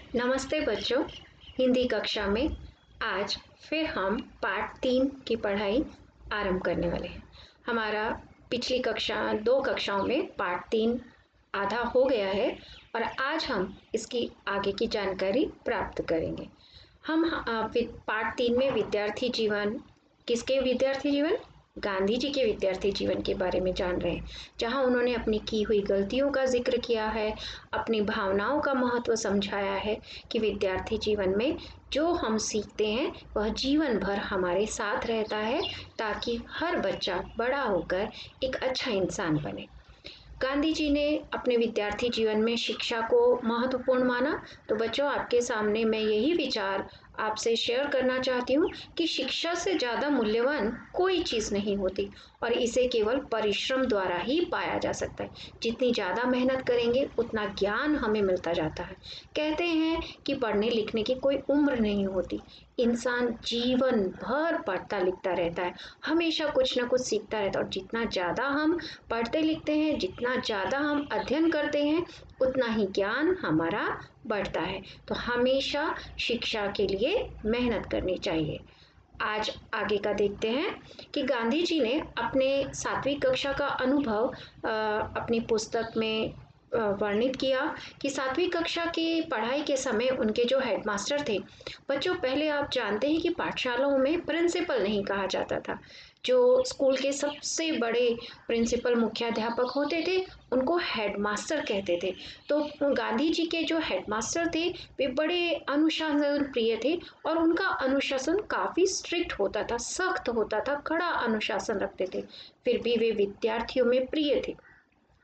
नमस्ते बच्चों। हिंदी कक्षा में आज फिर हम पाठ 3 की पढ़ाई आरंभ करने वाले हैं। हमारा पिछली कक्षा 2 कक्षाओं में पाठ 3 आधा हो गया है और आज हम इसकी आगे की जानकारी प्राप्त करेंगे। हम पाठ 3 में विद्यार्थी जीवन, किसके विद्यार्थी जीवन? गांधी जी के विद्यार्थी जीवन के बारे में जान रहे हैं, जहां उन्होंने अपनी की हुई गलतियों का जिक्र किया है, अपनी भावनाओं का महत्व समझाया है कि विद्यार्थी जीवन में जो हम सीखते हैं वह जीवन भर हमारे साथ रहता है, ताकि हर बच्चा बड़ा होकर एक अच्छा इंसान बने। गांधी जी ने अपने विद्यार्थी जीवन में शिक्षा को महत्वपूर्ण माना। तो बच्चों, आपके सामने मैं यही विचार आपसे शेयर करना चाहती हूँ कि शिक्षा से ज़्यादा मूल्यवान कोई चीज़ नहीं होती और इसे केवल परिश्रम द्वारा ही पाया जा सकता है। जितनी ज़्यादा मेहनत करेंगे उतना ज्ञान हमें मिलता जाता है। कहते हैं कि पढ़ने लिखने की कोई उम्र नहीं होती। इंसान जीवन भर पढ़ता लिखता रहता है, हमेशा कुछ ना कुछ सीखता रहता है और जितना ज़्यादा हम पढ़ते लिखते हैं, जितना ज़्यादा हम अध्ययन करते हैं, उतना ही ज्ञान हमारा बढ़ता है। तो हमेशा शिक्षा के लिए मेहनत करनी चाहिए। आज आगे का देखते हैं कि गांधी जी ने अपने 7वीं कक्षा का अनुभव अपनी पुस्तक में वर्णित किया कि 7वीं कक्षा की पढ़ाई के समय उनके जो हेडमास्टर थे, बच्चों पहले आप जानते हैं कि पाठशालाओं में प्रिंसिपल नहीं कहा जाता था। जो स्कूल के सबसे बड़े प्रिंसिपल मुख्याध्यापक होते थे उनको हेडमास्टर कहते थे। तो गांधी जी के जो हेडमास्टर थे वे बड़े अनुशासन प्रिय थे और उनका अनुशासन काफ़ी स्ट्रिक्ट होता था, सख्त होता था, कड़ा अनुशासन रखते थे। फिर भी वे विद्यार्थियों में प्रिय थे,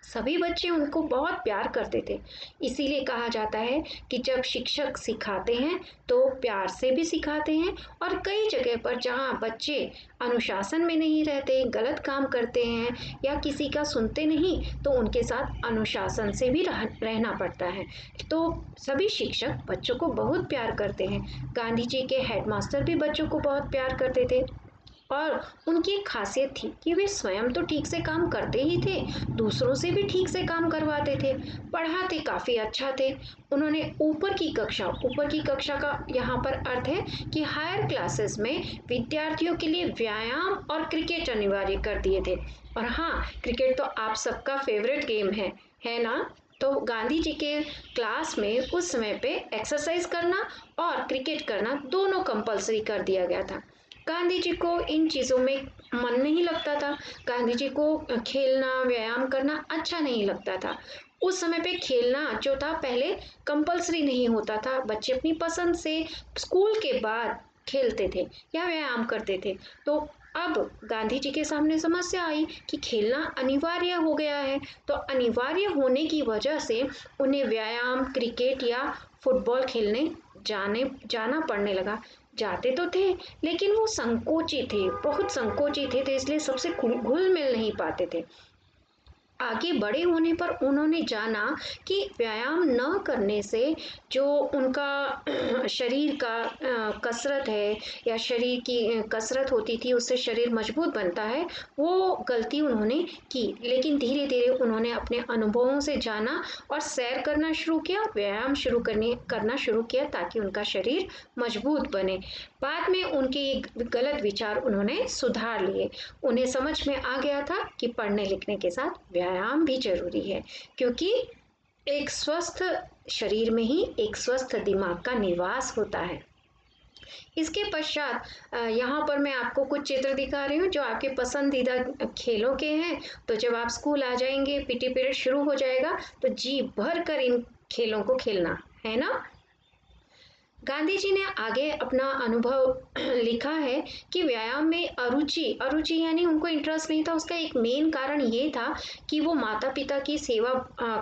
सभी बच्चे उनको बहुत प्यार करते थे। इसीलिए कहा जाता है कि जब शिक्षक सिखाते हैं तो प्यार से भी सिखाते हैं। और कई जगह पर जहाँ बच्चे अनुशासन में नहीं रहते, गलत काम करते हैं या किसी का सुनते नहीं, तो उनके साथ अनुशासन से भी रहना पड़ता है। तो सभी शिक्षक बच्चों को बहुत प्यार करते हैं। गांधी जी के हेडमास्टर भी बच्चों को बहुत प्यार करते थे और उनकी एक खासियत थी कि वे स्वयं तो ठीक से काम करते ही थे, दूसरों से भी ठीक से काम करवाते थे, पढ़ाते काफ़ी अच्छा थे। उन्होंने ऊपर की कक्षा का यहाँ पर अर्थ है कि हायर क्लासेस में विद्यार्थियों के लिए व्यायाम और क्रिकेट अनिवार्य कर दिए थे। और हाँ, क्रिकेट तो आप सबका फेवरेट गेम है ना? तो गांधी जी के क्लास में उस समय पे एक्सरसाइज करना और क्रिकेट करना दोनों कंपलसरी कर दिया गया था। गांधी जी को इन चीज़ों में मन नहीं लगता था। गांधी जी को खेलना, व्यायाम करना अच्छा नहीं लगता था। उस समय पे खेलना जो था पहले कंपलसरी नहीं होता था, बच्चे अपनी पसंद से स्कूल के बाद खेलते थे या व्यायाम करते थे। तो अब गांधी जी के सामने समस्या आई कि खेलना अनिवार्य हो गया है। तो अनिवार्य होने की वजह से उन्हें व्यायाम, क्रिकेट या फुटबॉल खेलने जाना पड़ने लगा। जाते तो थे लेकिन वो संकोची थे, बहुत संकोची थे, तो इसलिए सबसे घुल मिल नहीं पाते थे। आगे बड़े होने पर उन्होंने जाना कि व्यायाम न करने से जो उनका शरीर का कसरत है या शरीर की कसरत होती थी, उससे शरीर मजबूत बनता है, वो गलती उन्होंने की। लेकिन धीरे धीरे उन्होंने अपने अनुभवों से जाना और सैर करना शुरू किया, व्यायाम करना शुरू किया ताकि उनका शरीर मजबूत बने। बाद में उनके गलत विचार उन्होंने सुधार लिए। उन्हें समझ में आ गया था कि पढ़ने लिखने के साथ व्यायाम भी जरूरी है, क्योंकि एक स्वस्थ शरीर में ही एक स्वस्थ दिमाग का निवास होता है। इसके पश्चात यहाँ पर मैं आपको कुछ चित्र दिखा रही हूँ जो आपके पसंदीदा खेलों के हैं। तो जब आप स्कूल आ जाएंगे, पीटी पीरियड शुरू हो जाएगा, तो जी भर कर इन खेलों को खेलना है ना। गांधी जी ने आगे अपना अनुभव लिखा है कि व्यायाम में अरुचि यानी उनको इंटरेस्ट नहीं था। उसका एक मेन कारण ये था कि वो माता पिता की सेवा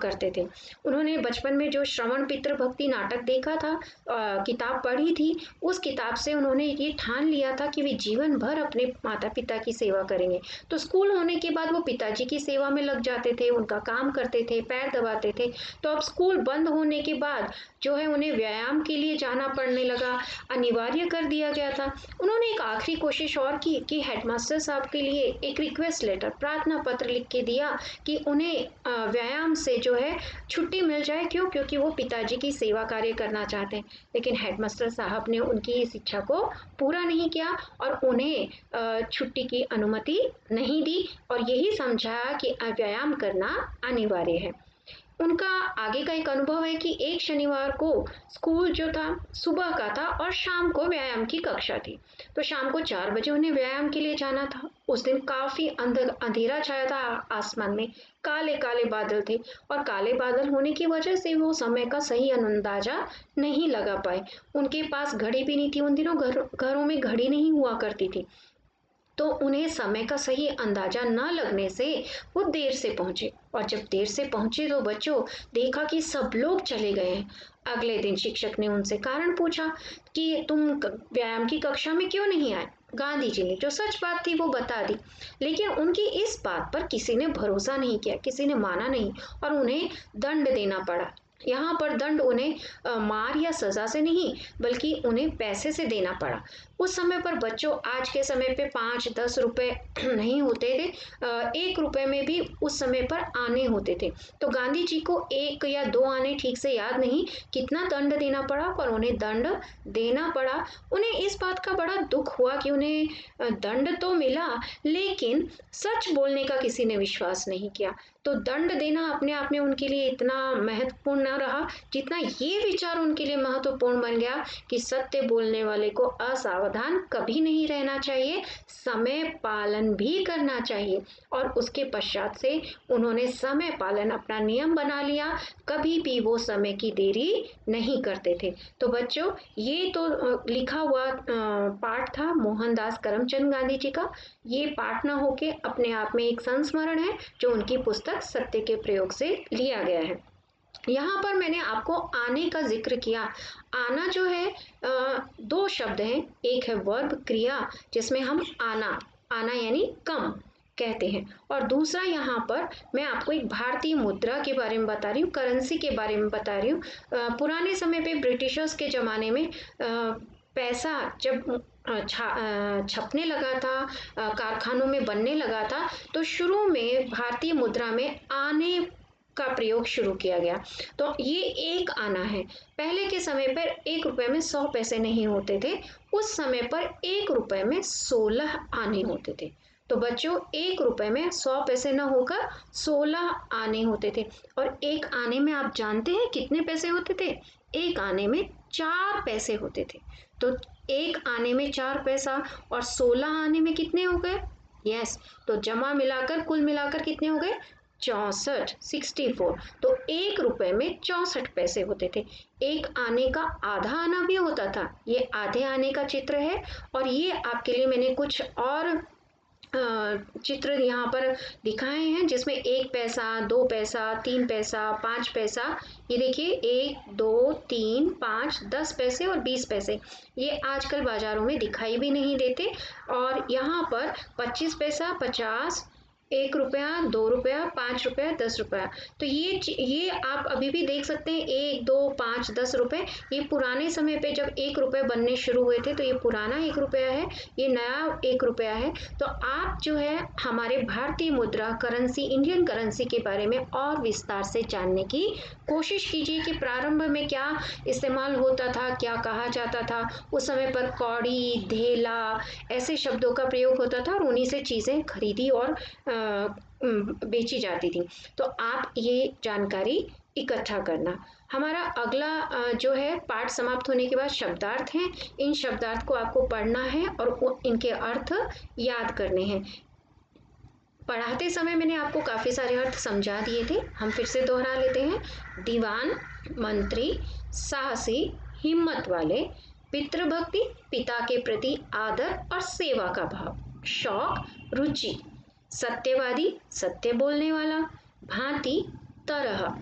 करते थे। उन्होंने बचपन में जो श्रवण पितृ भक्ति नाटक देखा था, किताब पढ़ी थी, उस किताब से उन्होंने ये ठान लिया था कि वे जीवन भर अपने माता पिता की सेवा करेंगे। तो स्कूल होने के बाद वो पिताजी की सेवा में लग जाते थे, उनका काम करते थे, पैर दबाते थे। तो अब स्कूल बंद होने के बाद जो है उन्हें व्यायाम के लिए जाना पड़ने लगा, अनिवार्य कर दिया गया था। उन्होंने एक आखिरी कोशिश और की कि हेडमास्टर साहब के लिए एक रिक्वेस्ट लेटर, प्रार्थना पत्र लिख के दिया कि उन्हें व्यायाम से जो है छुट्टी मिल जाए। क्यों? क्योंकि वो पिताजी की सेवा कार्य करना चाहते हैं। लेकिन हेडमास्टर साहब ने उनकी इस इच्छा को पूरा नहीं किया और उन्हें छुट्टी की अनुमति नहीं दी और यही समझा कि व्यायाम करना अनिवार्य है। उनका आगे का एक अनुभव है कि एक शनिवार को स्कूल जो था सुबह का था और शाम को व्यायाम की कक्षा थी। तो शाम को 4 बजे उन्हें व्यायाम के लिए जाना था। उस दिन काफी अंधेरा छाया था आसमान में, काले काले बादल थे और काले बादल होने की वजह से वो समय का सही अंदाजा नहीं लगा पाए। उनके पास घड़ी भी नहीं थी, उन दिनों घरों में घड़ी नहीं हुआ करती थी। तो उन्हें समय का सही अंदाजा न लगने से वो देर से पहुंचे और जब देर से पहुंचे तो बच्चों देखा कि सब लोग चले गए हैं। अगले दिन शिक्षक ने उनसे कारण पूछा कि तुम व्यायाम की कक्षा में क्यों नहीं आए। गांधी जी ने जो सच बात थी वो बता दी, लेकिन उनकी इस बात पर किसी ने भरोसा नहीं किया, किसी ने माना नहीं और उन्हें दंड देना पड़ा। यहाँ पर दंड उन्हें मार या सजा से नहीं बल्कि उन्हें पैसे से देना पड़ा। उस समय पर बच्चों आज के समय पे 5-10 रुपए नहीं होते थे, 1 रुपए में भी उस समय पर आने होते थे। तो गांधी जी को 1 या 2 आने ठीक से याद नहीं, कितना दंड देना पड़ा पर उन्हें दंड देना पड़ा। उन्हें इस बात का बड़ा दुख हुआ कि उन्हें दंड तो मिला लेकिन सच बोलने का किसी ने विश्वास नहीं किया। तो दंड देना अपने आप में उनके लिए इतना महत्वपूर्ण न रहा जितना ये विचार उनके लिए महत्वपूर्ण बन गया कि सत्य बोलने वाले को असावधान कभी नहीं रहना चाहिए, समय पालन भी करना चाहिए। और उसके पश्चात से उन्होंने समय पालन अपना नियम बना लिया, कभी भी वो समय की देरी नहीं करते थे। तो बच्चों ये तो लिखा हुआ पाठ था मोहनदास करमचंद गांधी जी का। ये पाठ न होके अपने आप में एक संस्मरण है जो उनकी पुस्तक सत्य के प्रयोग से लिया गया है। यहाँ पर मैंने आपको आने का जिक्र किया। आना जो है 2 शब्द हैं, एक है वर्ब क्रिया जिसमें हम आना, आना यानी कम कहते हैं, और दूसरा यहाँ पर मैं आपको एक भारतीय मुद्रा के बारे में बता रही हूँ, करेंसी के बारे में बता रही हूँ। पुराने समय पे ब्रिटिशर्स के ज़माने में पैसा जब छपने लगा था, कारखानों में बनने लगा था, तो शुरू में भारतीय मुद्रा में आने का प्रयोग शुरू किया गया। तो ये एक आना है। पहले के समय पर 1 रुपए में 100 पैसे नहीं होते थे, उस समय पर 1 रुपए में 16 आने होते थे। तो बच्चों 1 रुपए में 100 पैसे न होकर 16 आने होते थे। और एक आने में आप जानते हैं कितने पैसे होते थे? एक आने में 4 पैसे होते थे। तो एक आने में 4 पैसा और 16 आने में कितने हो गए? यस, तो जमा मिलाकर कुल मिलाकर कितने हो गए? 64, 64। तो 1 रुपए में 64 पैसे होते थे। एक आने का आधा आना भी होता था। ये आधे आने का चित्र है और ये आपके लिए मैंने कुछ और चित्र यहाँ पर दिखाए हैं जिसमें 1 पैसा, 2 पैसा, 3 पैसा, 5 पैसा। ये देखिए 1, 2, 3, 5, 10 पैसे और 20 पैसे। ये आजकल बाजारों में दिखाई भी नहीं देते। और यहाँ पर 25 पैसा, 50, 1 रुपया, 2 रुपया, 5 रुपया, 10 रुपया। तो ये आप अभी भी देख सकते हैं 1, 2, 5, 10 रुपए। ये पुराने समय पे जब 1 रुपए बनने शुरू हुए थे तो ये पुराना 1 रुपया है, ये नया 1 रुपया है। तो आप जो है हमारे भारतीय मुद्रा करेंसी, इंडियन करेंसी के बारे में और विस्तार से जानने की कोशिश कीजिए कि प्रारंभ में क्या इस्तेमाल होता था, क्या कहा जाता था। उस समय पर कौड़ी, धेला ऐसे शब्दों का प्रयोग होता था और उन्हीं से चीज़ें खरीदी और बेची जाती थी। तो आप ये जानकारी इकट्ठा करना। हमारा अगला जो है पाठ समाप्त होने के बाद शब्दार्थ हैं। इन शब्दार्थ को आपको पढ़ना है और इनके अर्थ याद करने हैं। पढ़ाते समय मैंने आपको काफ़ी सारे अर्थ समझा दिए थे, हम फिर से दोहरा लेते हैं। दीवान, मंत्री, साहसी, हिम्मत वाले, पितृभक्ति, पिता के प्रति आदर और सेवा का भाव, शौक, रुचि, सत्यवादी, सत्य बोलने वाला, भांति, तरह,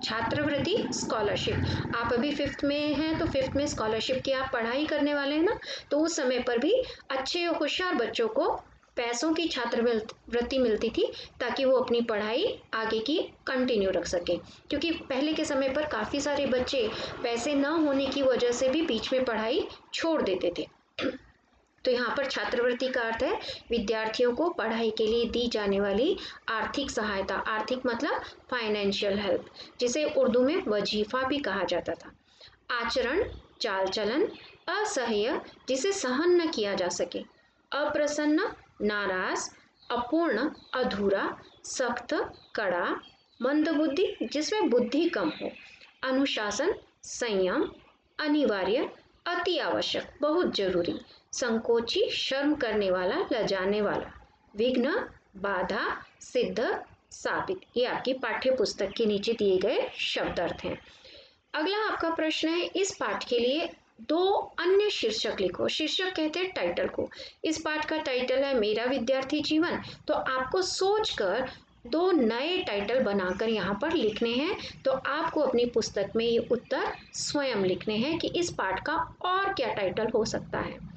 छात्रवृत्ति, स्कॉलरशिप। आप अभी 5th में हैं तो 5th में स्कॉलरशिप की आप पढ़ाई करने वाले हैं ना, तो उस समय पर भी अच्छे होशियार बच्चों को पैसों की छात्रवृत्ति मिलती थी ताकि वो अपनी पढ़ाई आगे की कंटिन्यू रख सके, क्योंकि पहले के समय पर काफ़ी सारे बच्चे पैसे न होने की वजह से भी बीच में पढ़ाई छोड़ देते थे। तो यहाँ पर छात्रवृत्ति का अर्थ है विद्यार्थियों को पढ़ाई के लिए दी जाने वाली आर्थिक सहायता। आर्थिक मतलब फाइनेंशियल हेल्प, जिसे उर्दू में वजीफा भी कहा जाता था। आचरण, चाल चलन, असह्य जिसे सहन न किया जा सके, अप्रसन्न, नाराज, अपूर्ण, अधूरा, सख्त, कड़ा, मंदबुद्धि जिसमें बुद्धि कम हो, अनुशासन, संयम, अनिवार्य, अति आवश्यक, बहुत जरूरी, संकोची, शर्म करने वाला, लजाने वाला, विघ्न, बाधा, सिद्ध, साबित। ये आपकी पाठ्य पुस्तक के नीचे दिए गए शब्द अर्थ हैं। अगला आपका प्रश्न है, इस पाठ के लिए दो अन्य शीर्षक लिखो। शीर्षक कहते हैं टाइटल को। इस पाठ का टाइटल है मेरा विद्यार्थी जीवन, तो आपको सोचकर दो नए टाइटल बनाकर यहाँ पर लिखने हैं। तो आपको अपनी पुस्तक में ये उत्तर स्वयं लिखने हैं कि इस पाठ का और क्या टाइटल हो सकता है।